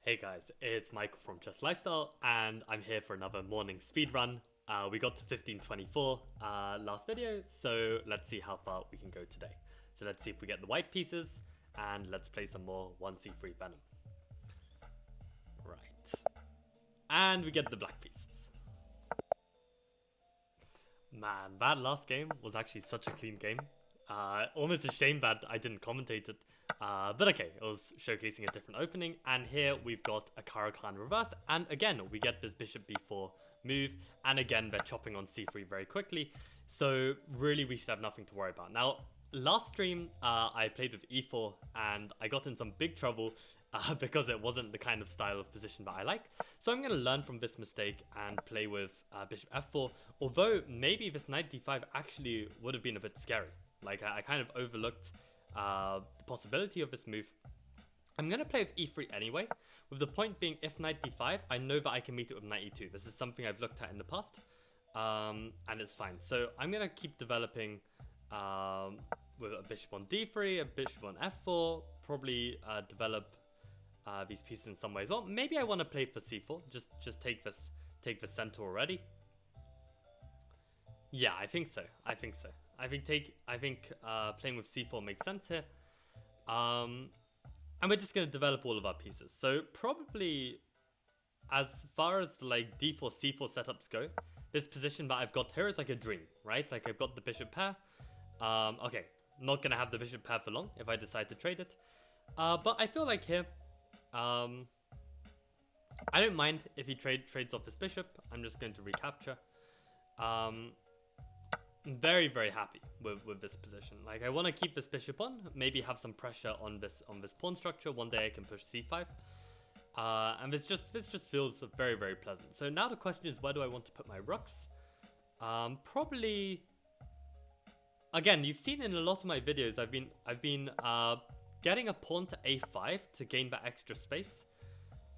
Hey guys, it's Michael from chesslifestyle, and I'm here for another morning speed run. We got to 1524 last video, so let's see how far we can go today. So let's see if we get the white pieces, and let's play some more 1c3 Venom. Right. And we get the black pieces. Man, that last game was actually such a clean game. Almost a shame that I didn't commentate it. But okay, it was showcasing a different opening. And here we've got a Kara clan reversed. And again, we get this bishop b4 move. And again, they're chopping on c3 very quickly. So really, we should have nothing to worry about. Now, last stream, I played with e4 and I got in some big trouble because it wasn't the kind of style of position that I like. So I'm going to learn from this mistake and play with bishop f4. Although maybe this knight d5 actually would have been a bit scary. Like I kind of overlooked the possibility of this move. I'm going to play with e3 anyway, with the point being if knight d5, I know that I can meet it with knight e2. This is something I've looked at in the past, and it's fine. So I'm going to keep developing with a bishop on d3, a bishop on f4, probably develop these pieces in some ways. Well, maybe I want to play for c4, just take the center already. Yeah, I think so. I think playing with c4 makes sense here. And we're just going to develop all of our pieces. So probably as far as like d4, c4 setups go, this position that I've got here is like a dream, right? Like I've got the bishop pair. Okay, not going to have the bishop pair for long if I decide to trade it. But I feel like here, I don't mind if he trades off this bishop. I'm just going to recapture. I'm very, very happy with this position. Like I want to keep this bishop on, maybe have some pressure on this pawn structure. One day I can push c5, and this just feels very, very pleasant. So now the question is, where do I want to put my rooks? Probably. Again, you've seen in a lot of my videos, I've been getting a pawn to a5 to gain that extra space.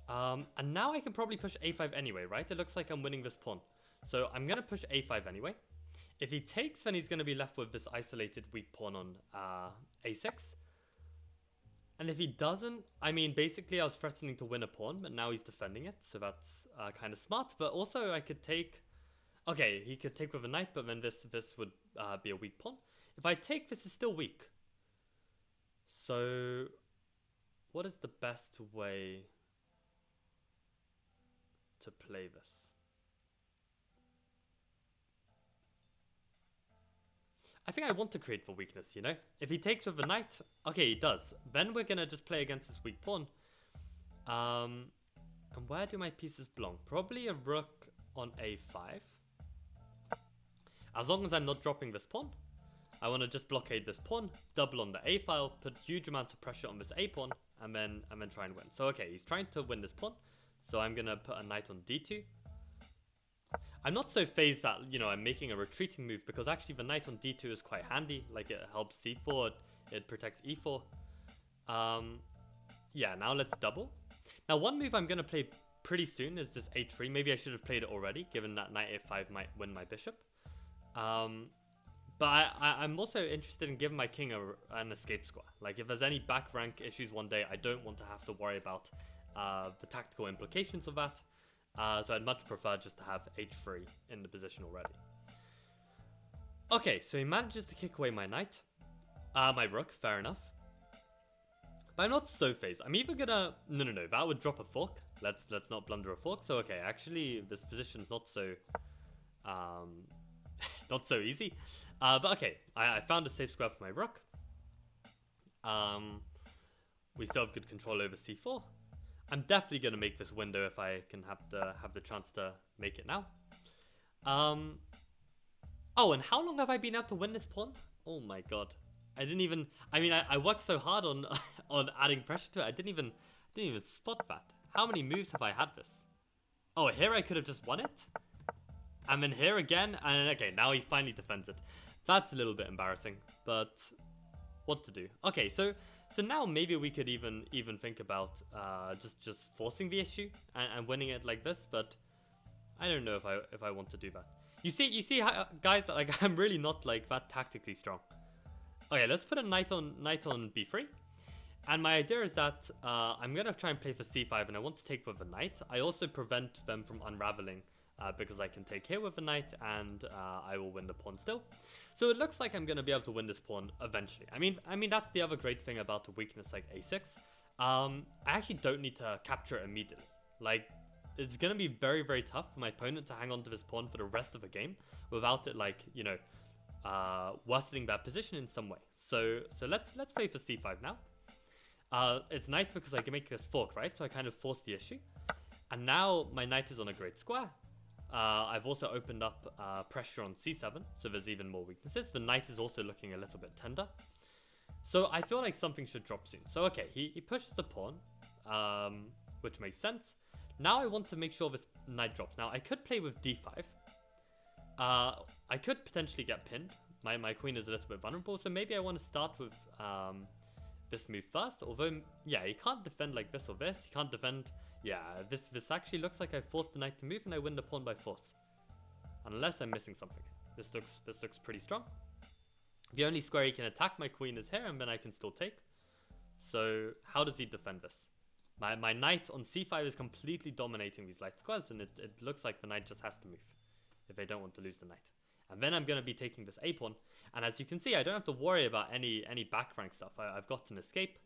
And now I can probably push a5 anyway, right? It looks like I'm winning this pawn. So I'm going to push a5 anyway. If he takes, then he's going to be left with this isolated weak pawn on a6. And if he doesn't, I mean, basically I was threatening to win a pawn, but now he's defending it. So that's kind of smart. But also I could take... Okay, he could take with a knight, but then this would be a weak pawn. If I take, this is still weak. So what is the best way to play this? I think I want to create for weakness, you know? If he takes with a knight, okay, he does. Then we're gonna just play against this weak pawn. And where do my pieces belong? Probably a rook on a5. As long as I'm not dropping this pawn. I want to just blockade this pawn, double on the a file, put huge amounts of pressure on this a pawn, and then try and win. So okay, he's trying to win this pawn. So I'm gonna put a knight on d2. I'm not so phased that, you know, I'm making a retreating move, because actually the knight on d2 is quite handy. Like it helps c4, it protects e4. Yeah, now let's double. Now one move I'm gonna play pretty soon is this h3. Maybe I should have played it already, given that knight a5 might win my bishop. But I'm also interested in giving my king an escape square. Like if there's any back rank issues one day, I don't want to have to worry about the tactical implications of that. So I'd much prefer just to have h3 in the position already. Okay, so he manages to kick away my knight. My rook, fair enough. But I'm not so phased. I'm either gonna... No, that would drop a fork. Let's not blunder a fork. So okay, actually this position's not so... not so easy. But okay, I found a safe square for my rook. We still have good control over c4. I'm definitely going to make this window if I can have the chance to make it now. Oh, and how long have I been able to win this pawn? Oh my god. I didn't even... I mean, I worked so hard on on adding pressure to it. I didn't even spot that. How many moves have I had this? Oh, here I could have just won it. And then here again, and okay, now he finally defends it. That's a little bit embarrassing, but what to do? Okay, so now maybe we could even think about just forcing the issue and winning it like this, but I don't know if I want to do that. You see how, guys, like I'm really not like that tactically strong. Okay, let's put a knight on b3. And my idea is that I'm going to try and play for c5, and I want to take with a knight. I also prevent them from unraveling because I can take here with a knight, and I will win the pawn still. So it looks like I'm going to be able to win this pawn eventually. I mean that's the other great thing about a weakness like a6. I actually don't need to capture it immediately. Like, it's going to be very, very tough for my opponent to hang on to this pawn for the rest of the game without it, like, you know, worsening their position in some way. So let's play for c5 now. It's nice because I can make this fork, right? So I kind of force the issue. And now my knight is on a great square. I've also opened up pressure on c7, so there's even more weaknesses. The knight is also looking a little bit tender. So I feel like something should drop soon. So okay, he pushes the pawn, which makes sense. Now I want to make sure this knight drops. Now I could play with d5. I could potentially get pinned. My queen is a little bit vulnerable, so maybe I want to start with this move first. Although, yeah, he can't defend like this or this. He can't defend. Yeah, this actually looks like I forced the knight to move and I win the pawn by force. Unless I'm missing something. This looks pretty strong. The only square he can attack my queen is here, and then I can still take. So how does he defend this? My knight on c5 is completely dominating these light squares, and it looks like the knight just has to move if they don't want to lose the knight. And then I'm going to be taking this a pawn, and as you can see, I don't have to worry about any back rank stuff. I've got an escape.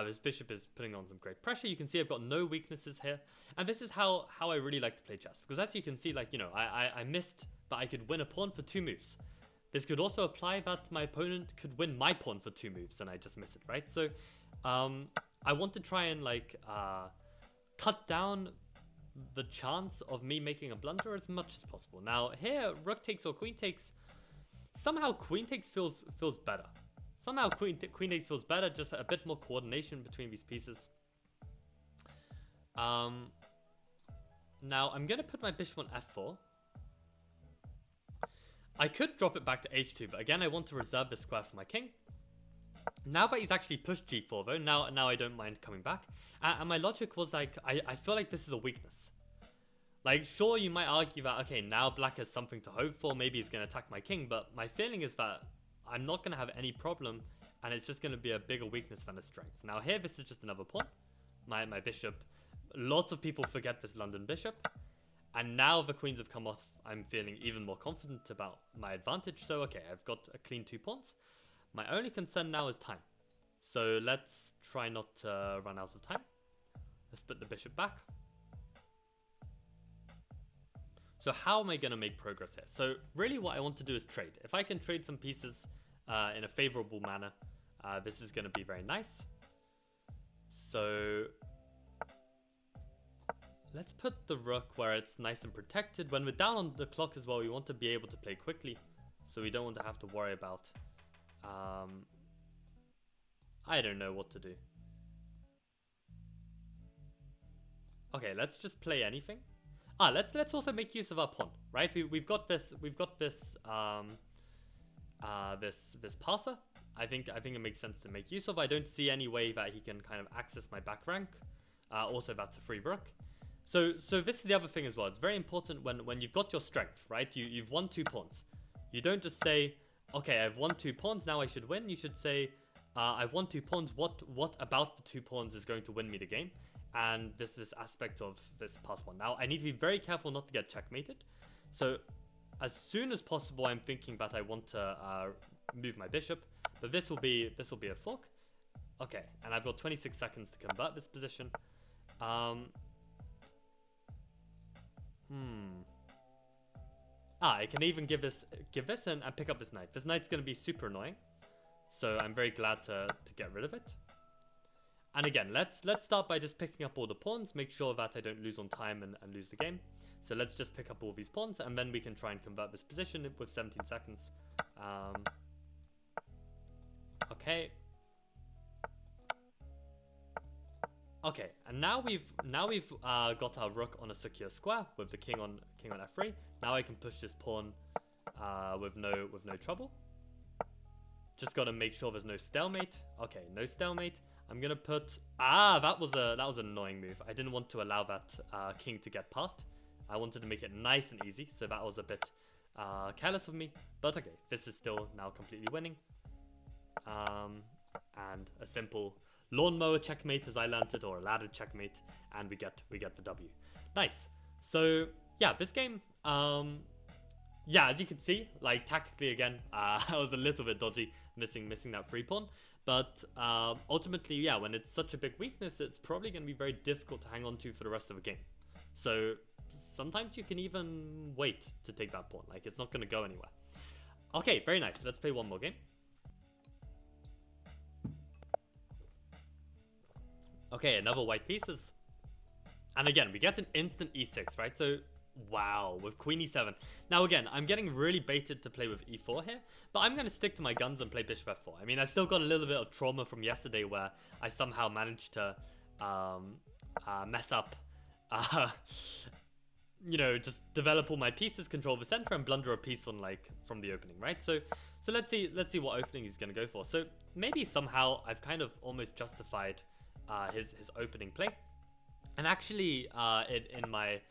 This bishop is putting on some great pressure. You can see I've got no weaknesses here, and this is how I really like to play chess, because as you can see, like, you know, I missed, but I could win a pawn for 2 moves. This could also apply that my opponent could win my pawn for 2 moves, and I just miss it, right? So I want to try and, like, cut down the chance of me making a blunder as much as possible. Now here, rook takes or queen takes. Somehow queen takes feels better. Somehow queen takes feels better. Just a bit more coordination between these pieces. Now I'm gonna put my bishop on f4. I could drop it back to h2, but again I want to reserve the square for my king. Now that he's actually pushed g4 though, now I don't mind coming back. And my logic was like, I feel like this is a weakness. Like, sure, you might argue that, okay, now black has something to hope for, maybe he's going to attack my king, but my feeling is that I'm not going to have any problem, and it's just going to be a bigger weakness than a strength. Now here, this is just another pawn. My bishop, lots of people forget this London bishop, and now the queens have come off, I'm feeling even more confident about my advantage. So okay, I've got a clean 2 pawns. My only concern now is time. So let's try not to run out of time. Let's put the bishop back. So how am I going to make progress here? So really what I want to do is trade. If I can trade some pieces in a favorable manner, this is going to be very nice. So let's put the rook where it's nice and protected. When we're down on the clock as well, we want to be able to play quickly. So we don't want to have to worry about... I don't know what to do. Okay, let's just play anything. Let's also make use of our pawn, right? We've got this this passer. I think it makes sense to make use of. I don't see any way that he can kind of access my back rank. Also, that's a free rook. So this is the other thing as well. It's very important when you've got your strength, right? You've won 2 pawns. You don't just say, okay, I've won 2 pawns, now I should win. You should say, I've won 2 pawns. What about the 2 pawns is going to win me the game? And this aspect of this pass one. Now I need to be very careful not to get checkmated. So as soon as possible, I'm thinking that I want to move my bishop, but this will be a fork. Okay, and I've got 26 seconds to convert this position. I can even give this and pick up this knight. This knight's going to be super annoying, so I'm very glad to get rid of it. And again, let's start by just picking up all the pawns, make sure that I don't lose on time and lose the game. So let's just pick up all these pawns, and then we can try and convert this position with 17 seconds. Okay. Okay, and now we've got our rook on a secure square with the king on f3. Now I can push this pawn with no trouble. Just got to make sure there's no stalemate. Okay, no stalemate. I'm gonna put... that was an annoying move. I didn't want to allow that king to get past. I wanted to make it nice and easy, so that was a bit careless of me. But okay, this is still now completely winning. And a simple lawnmower checkmate, as I learned it, or a ladder checkmate, and we get the W. Nice. So yeah, this game, yeah, as you can see, like tactically again, I was a little bit dodgy, missing that free pawn. But ultimately, yeah, when it's such a big weakness, it's probably going to be very difficult to hang on to for the rest of the game. So sometimes you can even wait to take that pawn. Like, it's not going to go anywhere. Okay, very nice. Let's play one more game. Okay, another white pieces. And again, we get an instant e6, right? So, wow, with queen e7. Now again, I'm getting really baited to play with e4 here, but I'm going to stick to my guns and play bishop f4. I mean, I've still got a little bit of trauma from yesterday where I somehow managed to mess up, you know, just develop all my pieces, control the center, and blunder a piece on, like, from the opening, right? So let's see what opening he's going to go for. So maybe somehow I've kind of almost justified his opening play. And actually, in my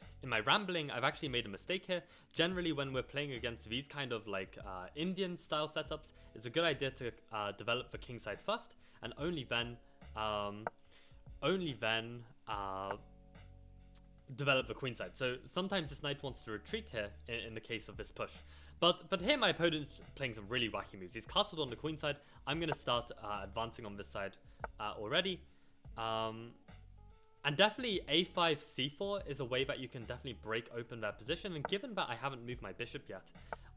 rambling, I've actually made a mistake here. Generally, when we're playing against these kind of like Indian style setups, it's a good idea to develop the king side first, and only then develop the queen side. So sometimes this knight wants to retreat here in the case of this push. But here my opponent's playing some really wacky moves. He's castled on the queen side. I'm gonna start advancing on this side already. And definitely a5, c4 is a way that you can definitely break open that position. And given that I haven't moved my bishop yet,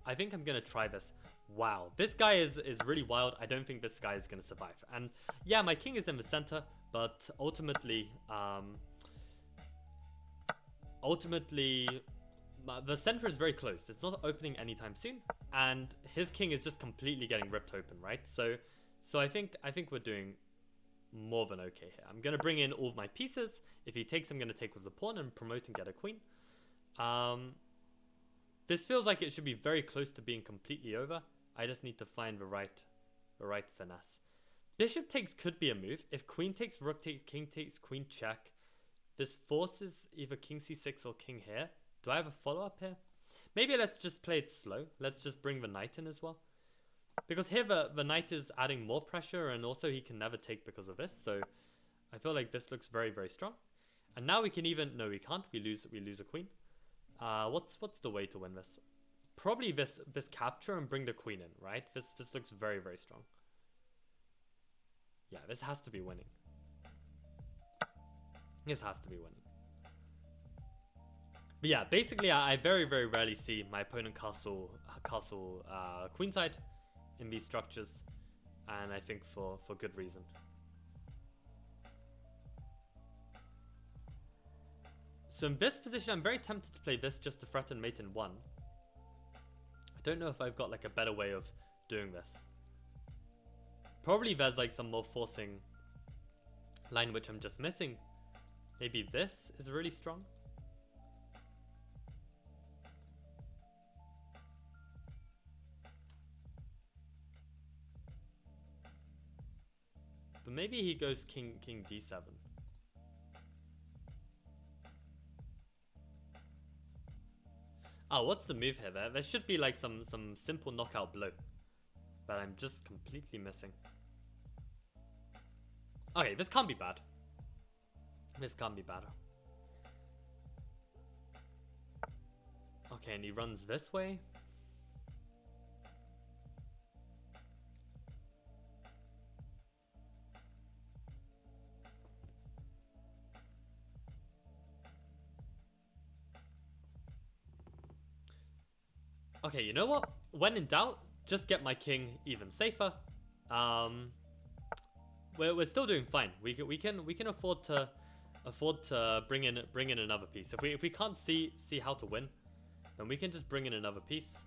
I think I'm going to try this. Wow, this guy is really wild. I don't think this guy is going to survive. And yeah, my king is in the center, but ultimately, the center is very close. It's not opening anytime soon. And his king is just completely getting ripped open, right? So I think we're doing more than okay here. I'm going to bring in all of my pieces. If he takes, I'm going to take with the pawn and promote and get a queen. This feels like it should be very close to being completely over. I just need to find the right finesse. Bishop takes could be a move. If queen takes, rook takes, king takes, queen check. This forces either king c6 or king here. Do I have a follow-up here? Maybe let's just play it slow. Let's just bring the knight in as well. Because here the knight is adding more pressure, and also he can never take because of this. So I feel like this looks very, very strong. And now we can even... No, we can't. We lose a queen. What's the way to win this? Probably this capture and bring the queen in, right? This looks very, very strong. Yeah, this has to be winning. This has to be winning. But yeah, basically I very, very rarely see my opponent castle queenside in these structures, and I think for good reason. So in this position, I'm very tempted to play this just to threaten mate in 1. I don't know if I've got like a better way of doing this. Probably there's like some more forcing line which I'm just missing. Maybe this is really strong. But maybe he goes king d7. Oh, what's the move here? There should be like some simple knockout blow, but I'm just completely missing. Okay, this can't be bad. This can't be bad. Okay, and he runs this way. Okay, you know what? When in doubt, just get my king even safer. We're still doing fine. We can afford to bring in another piece. If we can't see how to win, then we can just bring in another piece.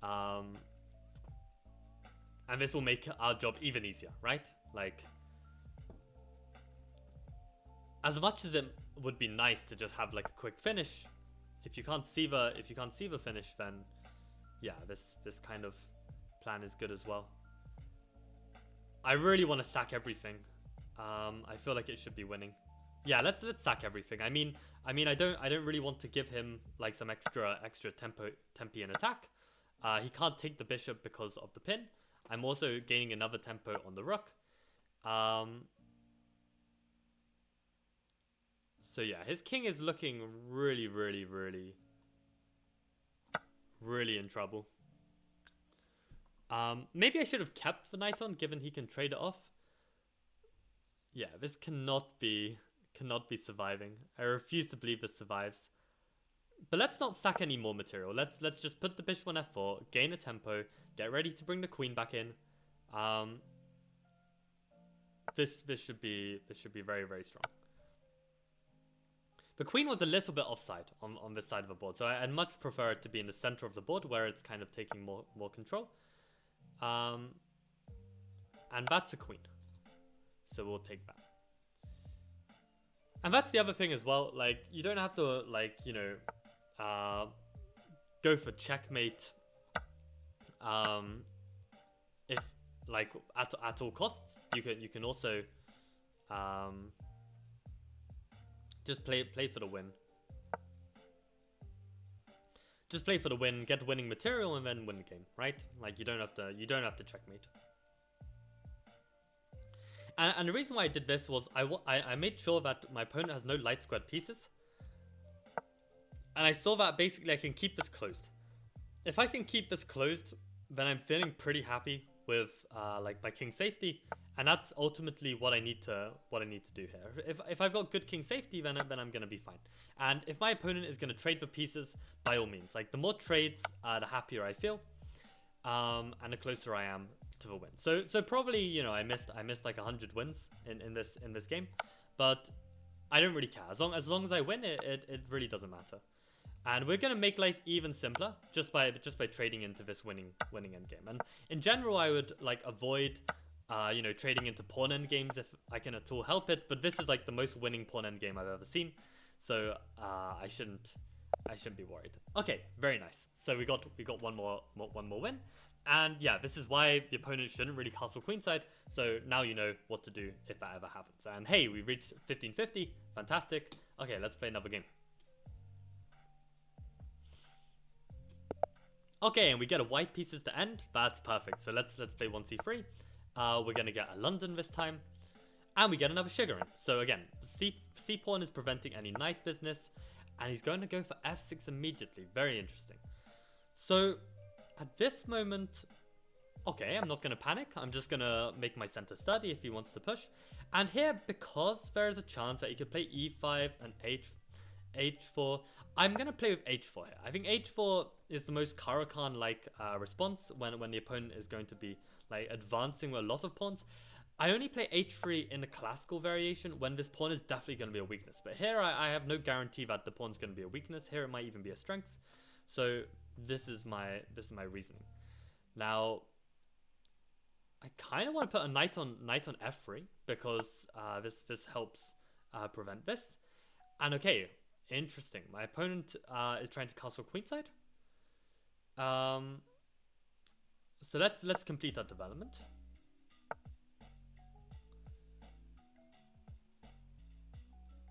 And this will make our job even easier, right? Like, as much as it would be nice to just have like a quick finish, if you can't see the finish, then yeah, this kind of plan is good as well. I really want to sack everything. I feel like it should be winning. Yeah, let's sack everything. I mean, I don't really want to give him like some extra tempi in attack. He can't take the bishop because of the pin. I'm also gaining another tempo on the rook. So yeah, his king is looking really, really in trouble. Maybe I should have kept the knight on, given he can trade it off. Yeah, this cannot be surviving. I refuse to believe this survives. But let's not sack any more material. Let's just put the bishop on f4, gain a tempo, get ready to bring the queen back in. This should be very, very strong. The queen was a little bit offside on this side of the board, so I'd much prefer it to be in the center of the board where it's kind of taking more control. And that's a queen, so we'll take that. And that's the other thing as well. Like, you don't have to, like, you know, go for checkmate. If, like, at all costs, you can also just play for the win. Just play for the win, get winning material, and then win the game, right? Like, you don't have to checkmate. And the reason why I did this was I made sure that my opponent has no light squared pieces. And I saw that basically I can keep this closed. If I can keep this closed, then I'm feeling pretty happy with like my king safety, and that's ultimately what I need to do here. If I've got good king safety, then I'm gonna be fine. And if my opponent is gonna trade the pieces, by all means, like the more trades, the happier I feel, and the closer I am to the win. So probably, you know, I missed like 100 wins in this game, but I don't really care as long as I win. It really doesn't matter. And we're gonna make life even simpler just by trading into this winning endgame. And in general, I would like avoid, you know, trading into pawn endgames if I can at all help it. But this is like the most winning pawn endgame I've ever seen, so I shouldn't be worried. Okay, very nice. So we got one more win. And yeah, this is why the opponent shouldn't really castle queenside. So now you know what to do if that ever happens. And hey, we reached 1550. Fantastic. Okay, let's play another game. Okay, and we get a white pieces to end. That's perfect. So let's play 1c3. We're gonna get a London this time, and we get another sugaring. So again, C pawn is preventing any knight business, and he's going to go for f6 immediately. Very interesting. So at this moment, okay, I'm not gonna panic. I'm just gonna make my center sturdy if he wants to push. And here, because there is a chance that he could play e5 and h4, I'm gonna play with h4 here. I think h4 is the most Caro-Kann-like response when the opponent is going to be like advancing with a lot of pawns. I only play h3 in the classical variation when this pawn is definitely going to be a weakness. But here I have no guarantee that the pawn's going to be a weakness. Here it might even be a strength. So this is my reasoning. Now I kind of want to put a knight on f3 because this helps prevent this. And okay, interesting. My opponent is trying to castle queenside. So let's complete our development.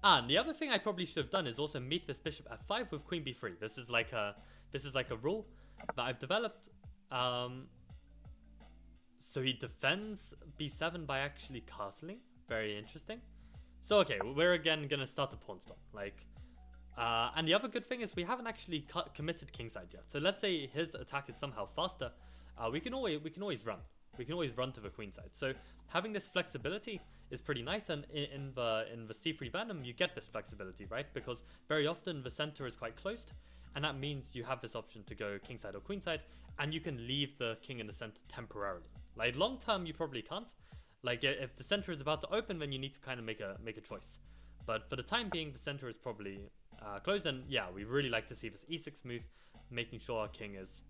And the other thing I probably should have done is also meet this bishop f5 with queen b3. This is like a rule that I've developed. So he defends b7 by actually castling. Very interesting. So okay, we're again gonna start the pawn stop. Like, and the other good thing is we haven't actually committed kingside yet. So let's say his attack is somehow faster, we can always run. We can always run to the queen side. So having this flexibility is pretty nice. And in the c3 Venom, you get this flexibility, right? Because very often the center is quite closed, and that means you have this option to go kingside or queenside, and you can leave the king in the center temporarily. Like long term, you probably can't. Like if the center is about to open, then you need to kind of make a choice. But for the time being, the center is probably closed. And yeah, we really like to see this e6 move, making sure our king is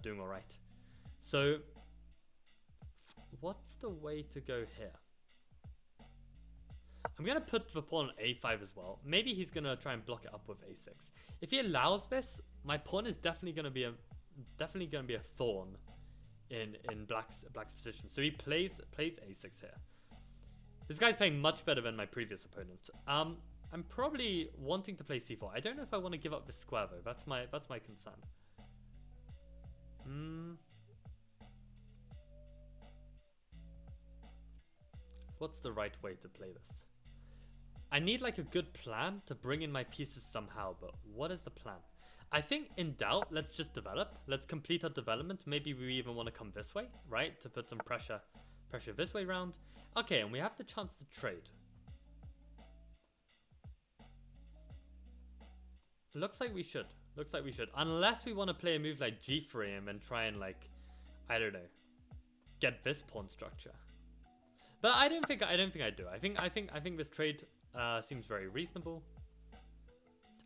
doing all right. So what's the way to go here? I'm gonna put the pawn on a5 as well. Maybe he's gonna try and block it up with a6. If he allows this, my pawn is definitely gonna be a thorn in black's position. So he plays a6 here. This guy's playing much better than my previous opponent. I'm probably wanting to play c4. I don't know if I want to give up this square though. That's my concern. What's the right way to play this? I need like a good plan to bring in my pieces somehow, but what is the plan? I think in doubt, let's just develop. Let's complete our development. Maybe we even want to come this way, right? To put some pressure this way round. Okay, and we have the chance to trade. Looks like we should. Looks like we should. Unless we want to play a move like G3 and then try and like, I don't know, get this pawn structure. But I don't think I do. I think this trade seems very reasonable.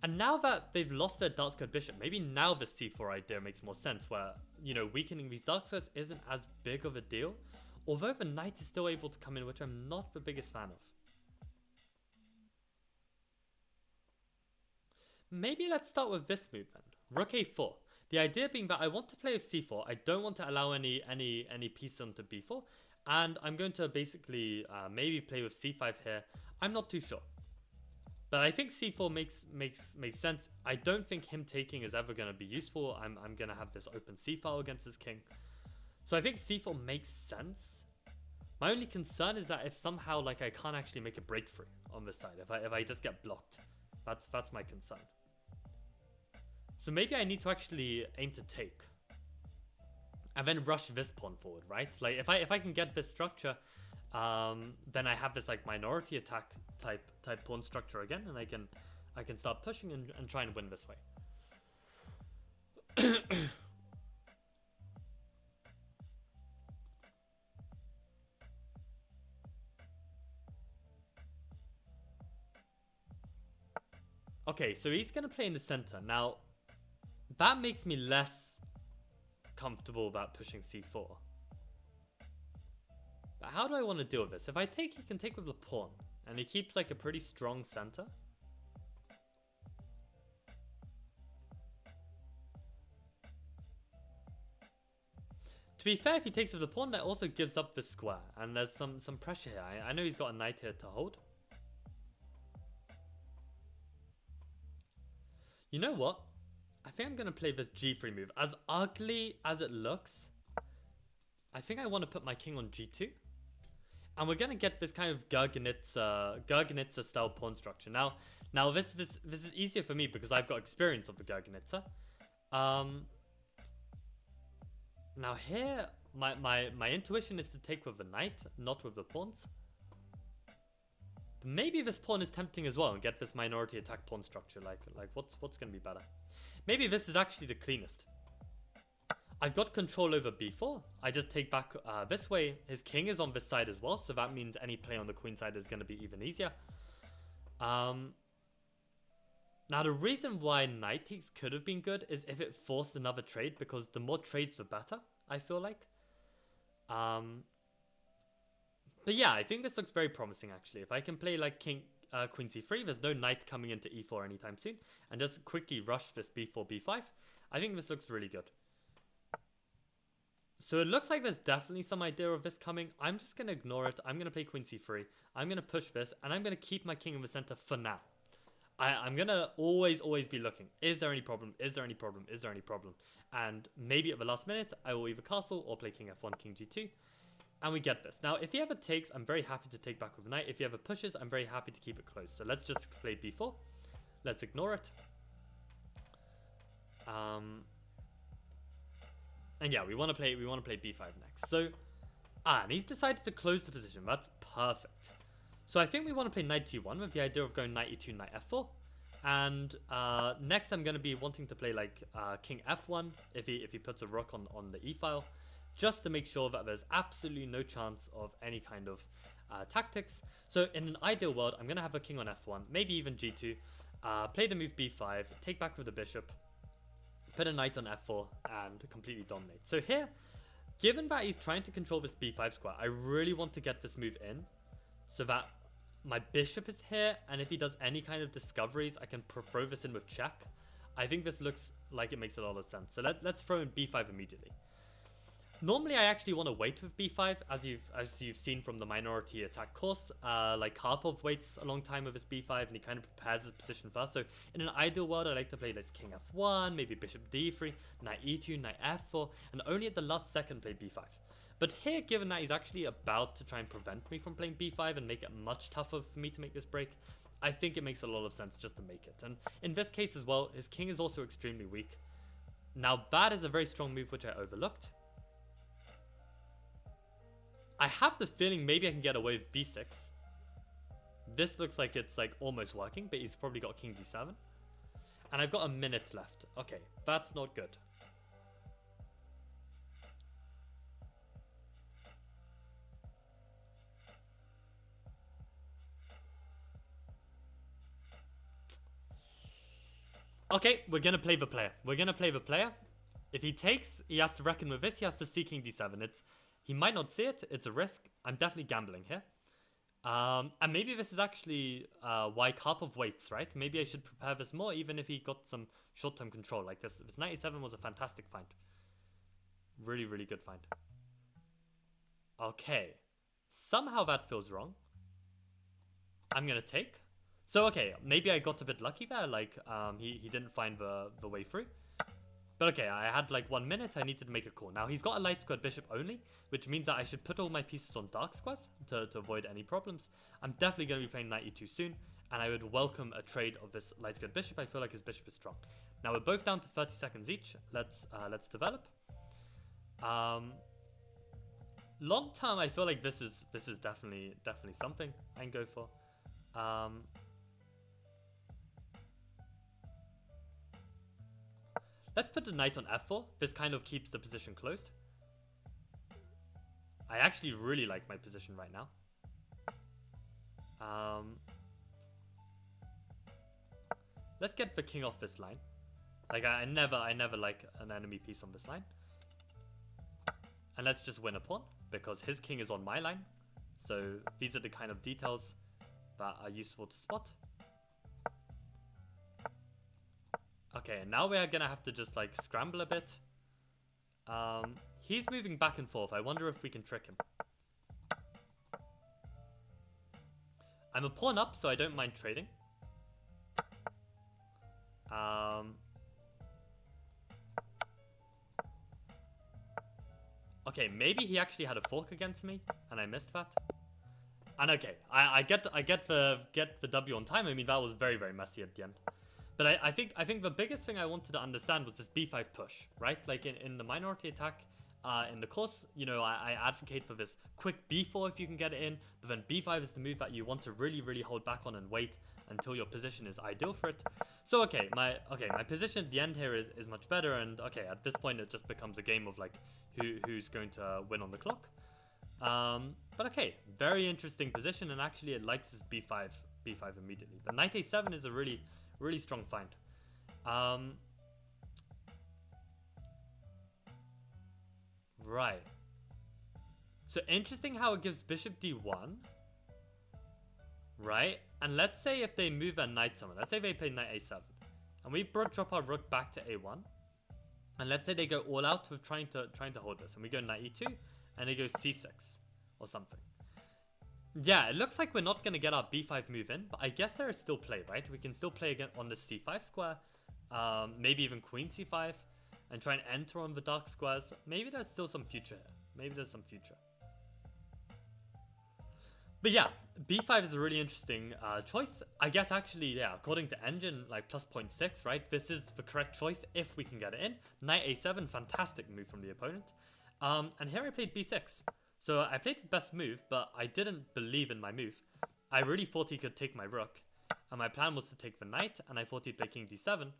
And now that they've lost their dark squared bishop, maybe now the c4 idea makes more sense, where, you know, weakening these dark squares isn't as big of a deal. Although the knight is still able to come in, which I'm not the biggest fan of. Maybe let's start with this move then. Rook a4. The idea being that I want to play with c4. I don't want to allow any piece onto b4. And I'm going to basically maybe play with c5 here. I'm not too sure. But I think c4 makes sense. I don't think him taking is ever going to be useful. I'm going to have this open c-file against his king. So I think c4 makes sense. My only concern is that if somehow like I can't actually make a breakthrough on this side, if I just get blocked, that's my concern. So maybe I need to actually aim to take, and then rush this pawn forward, right? Like if I can get this structure, then I have this like minority attack type pawn structure again, and I can start pushing and try and win this way. Okay, so he's gonna play in the center now. That makes me less comfortable about pushing c4. But how do I want to deal with this? If I take, he can take with the pawn, and he keeps like a pretty strong center. To be fair, if he takes with the pawn, that also gives up the square, and there's some pressure here. I know he's got a knight here to hold. You know what? I think I'm going to play this g3 move. As ugly as it looks, I think I want to put my king on g2. And we're going to get this kind of Gurgenitsa style pawn structure. Now this is easier for me because I've got experience of the Gurgenitsa. Now here, my intuition is to take with the knight, not with the pawns. But maybe this pawn is tempting as well and get this minority attack pawn structure. Like what's going to be better? Maybe this is actually the cleanest. I've got control over b4. I just take back this way. His king is on this side as well, so that means any play on the queen side is going to be even easier. Now the reason why knight takes could have been good is if it forced another trade, because the more trades the better, I feel like. But yeah, I think this looks very promising actually. If I can play like queen c3, there's no knight coming into e4 anytime soon, and just quickly rush this b4, b5, I think this looks really good. So it looks like there's definitely some idea of this coming. I'm just going to ignore it. I'm going to play queen c3. I'm going to push this, and I'm going to keep my king in the center for now. I'm going to always be looking. Is there any problem? Is there any problem? Is there any problem? And maybe at the last minute, I will either castle or play king f1, king g2. And we get this. Now, if he ever takes, I'm very happy to take back with the knight. If he ever pushes, I'm very happy to keep it close. So let's just play b4. Let's ignore it. And yeah, we want to play b5 next. So, and he's decided to close the position. That's perfect. So I think we want to play knight g1 with the idea of going knight e2, knight f4. And next I'm going to be wanting to play like king f1 if he puts a rook on the e file, just to make sure that there's absolutely no chance of any kind of tactics. So in an ideal world, I'm going to have a king on f1, maybe even g2, play the move b5, take back with the bishop, put a knight on f4, and completely dominate. So here, given that he's trying to control this b5 square, I really want to get this move in so that my bishop is here, and if he does any kind of discoveries, I can throw this in with check. I think this looks like it makes a lot of sense. So let's throw in b5 immediately. Normally, I actually want to wait with b5, as you've seen from the minority attack course. Like Karpov waits a long time with his b5, and he kind of prepares his position first. So in an ideal world, I like to play like king f1, maybe bishop d3, knight e2, knight f4, and only at the last second play b5. But here, given that he's actually about to try and prevent me from playing b5 and make it much tougher for me to make this break, I think it makes a lot of sense just to make it. And in this case as well, his king is also extremely weak. Now that is a very strong move which I overlooked. I have the feeling maybe I can get away with b6. This looks like it's like almost working, but he's probably got king d7. And I've got a minute left. Okay, that's not good. Okay, we're gonna play the player. We're gonna play the player. If he takes, he has to reckon with this. He has to see king d7. He might not see it. It's a risk. I'm definitely gambling here. And maybe this is actually why Karpov waits, right? Maybe I should prepare this more, even if he got some short-term control like this. This knight e7 was a fantastic find. Really, really good find. Okay. Somehow that feels wrong. I'm gonna take. So, okay, maybe I got a bit lucky there. Like, he didn't find the way through. But okay, I had like 1 minute, I needed to make a call. Now, he's got a light squared bishop only, which means that I should put all my pieces on dark squares to avoid any problems. I'm definitely going to be playing knight e2 soon, and I would welcome a trade of this light squared bishop. I feel like his bishop is strong. Now, we're both down to 30 seconds each. Let's develop. Long term, I feel like this is definitely something I can go for. Let's put the knight on f4. This kind of keeps the position closed. I actually really like my position right now. Let's get the king off this line. Like I never like an enemy piece on this line. And let's just win a pawn because his king is on my line. So these are the kind of details that are useful to spot. Okay, now we are gonna have to just like scramble a bit. He's moving back and forth. I wonder if we can trick him. I'm a pawn up, so I don't mind trading. Okay, maybe he actually had a fork against me, and I missed that. And okay, I get the W on time. I mean, that was very, very messy at the end. But I think the biggest thing I wanted to understand was this b5 push, right? Like in the minority attack, in the course, you know, I advocate for this quick b4 if you can get it in, but then b5 is the move that you want to really, really hold back on and wait until your position is ideal for it. So okay, my position at the end here is much better, and okay, at this point it just becomes a game of like who's going to win on the clock. But okay, very interesting position, and actually it likes this b5 immediately. The knight a7 is a really strong find. Right. So interesting how it gives bishop d1. Right? And let's say if they move a knight somewhere. Let's say they play knight a7. And we drop our rook back to a1. And let's say they go all out with trying to hold this. And we go knight e2. And they go c6 or something. Yeah, it looks like we're not going to get our b5 move in, but I guess there is still play, right? We can still play again on the c5 square, maybe even queen c5, and try and enter on the dark squares. Maybe there's still some future here. Maybe there's some future. But yeah, b5 is a really interesting choice. I guess actually, yeah, according to Engine, like plus 0.6, right? This is the correct choice if we can get it in. Knight a7, fantastic move from the opponent. And here I played b6. So I played the best move, but I didn't believe in my move. I really thought he could take my rook. And my plan was to take the knight, and I thought he'd play king d7.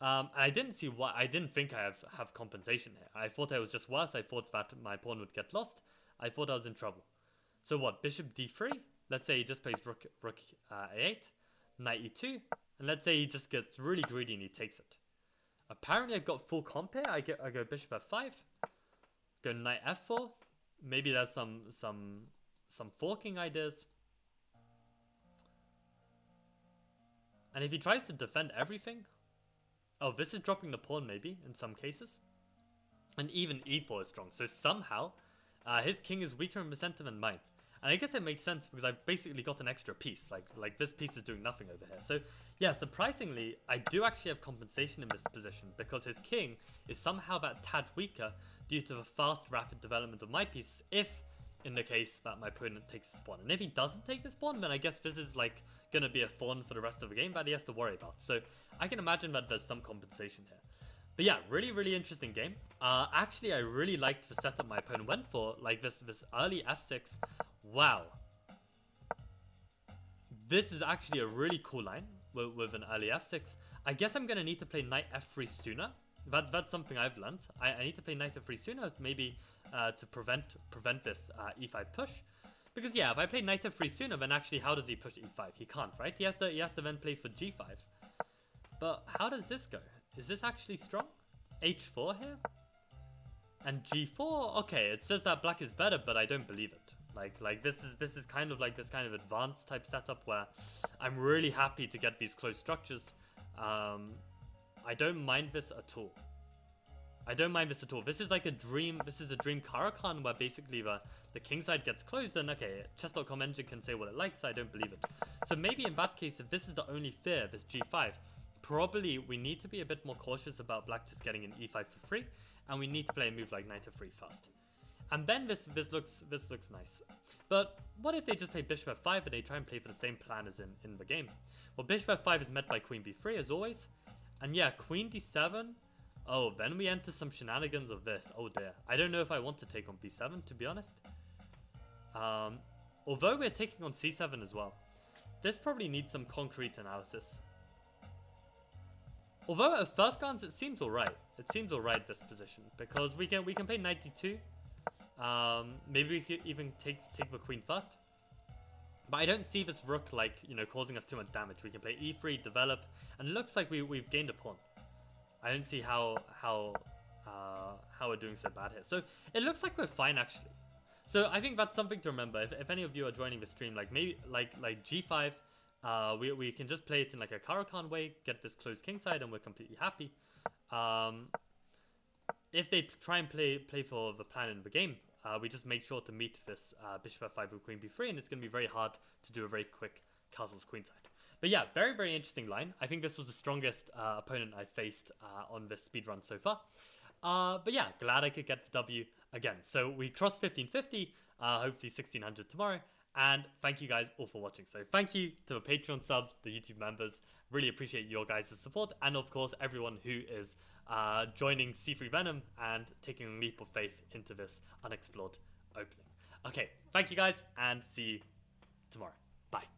And I didn't see why. I didn't think I have compensation here. I thought I was just worse. I thought that my pawn would get lost. I thought I was in trouble. So what? Bishop d3? Let's say he just plays rook a8, knight e2, and let's say he just gets really greedy and he takes it. Apparently I've got full comp here. I go bishop f5, go knight f4. Maybe there's some forking ideas. And if he tries to defend everything... Oh, this is dropping the pawn maybe, in some cases. And even e4 is strong. So somehow, his king is weaker in the center than mine. And I guess it makes sense because I've basically got an extra piece. Like this piece is doing nothing over here. So yeah, surprisingly, I do actually have compensation in this position because his king is somehow that tad weaker due to the fast, rapid development of my pieces if in the case that my opponent takes the spawn. And if he doesn't take the spawn, then I guess this is like going to be a thorn for the rest of the game that he has to worry about. So I can imagine that there's some compensation here. But yeah, really, really interesting game. Actually, I really liked the setup my opponent went for, like this early f6. Wow. This is actually a really cool line with an early f6. I guess I'm going to need to play knight f3 sooner. That's something I've learned. I need to play knight f3 sooner, maybe to prevent this e5 push. Because yeah, if I play knight f3 sooner, then actually how does he push e5? He can't, right? He has to then play for g5. But how does this go? Is this actually strong? h4 here? And g4? Okay, it says that black is better, but I don't believe it. Like this is kind of like this kind of advanced type setup where I'm really happy to get these close structures. I don't mind this at all. I don't mind this at all. This is like a dream. This is a dream Caro-Kann where basically the king side gets closed, and okay, chess.com engine can say what it likes. I don't believe it. So maybe in that case, if this is the only fear, this g5, probably we need to be a bit more cautious about black just getting an e5 for free, and we need to play a move like knight f3 first. And then this looks nice. But what if they just play bishop f5 and they try and play for the same plan as in the game? Well, bishop f5 is met by queen b3 as always. And yeah, queen d7. Oh, then we enter some shenanigans of this. Oh dear. I don't know if I want to take on b7, to be honest. Although we're taking on c7 as well. This probably needs some concrete analysis. Although at first glance it seems alright. It seems alright, this position, because we can play knight d2. Maybe we could even take the queen first. But I don't see this rook like, you know, causing us too much damage. We can play e3, develop, and it looks like we've gained a pawn. I don't see how we're doing so bad here. So it looks like we're fine actually. So I think that's something to remember. If any of you are joining the stream, like maybe like g5, we can just play it in like a Caro-Kann way, get this closed kingside, and we're completely happy. If they try and play for the plan in the game, we just make sure to meet this bishop f5 with queen b3, and it's going to be very hard to do a very quick castles queenside. But yeah, very, very interesting line. I think this was the strongest opponent I faced on this speedrun so far. But yeah, glad I could get the W again. So we crossed 1550, hopefully 1600 tomorrow. And thank you guys all for watching. So thank you to the Patreon subs, the YouTube members. Really appreciate your guys' support. And of course, everyone who is joining C3 Venom and taking a leap of faith into this unexplored opening. Okay, thank you guys, and see you tomorrow. Bye.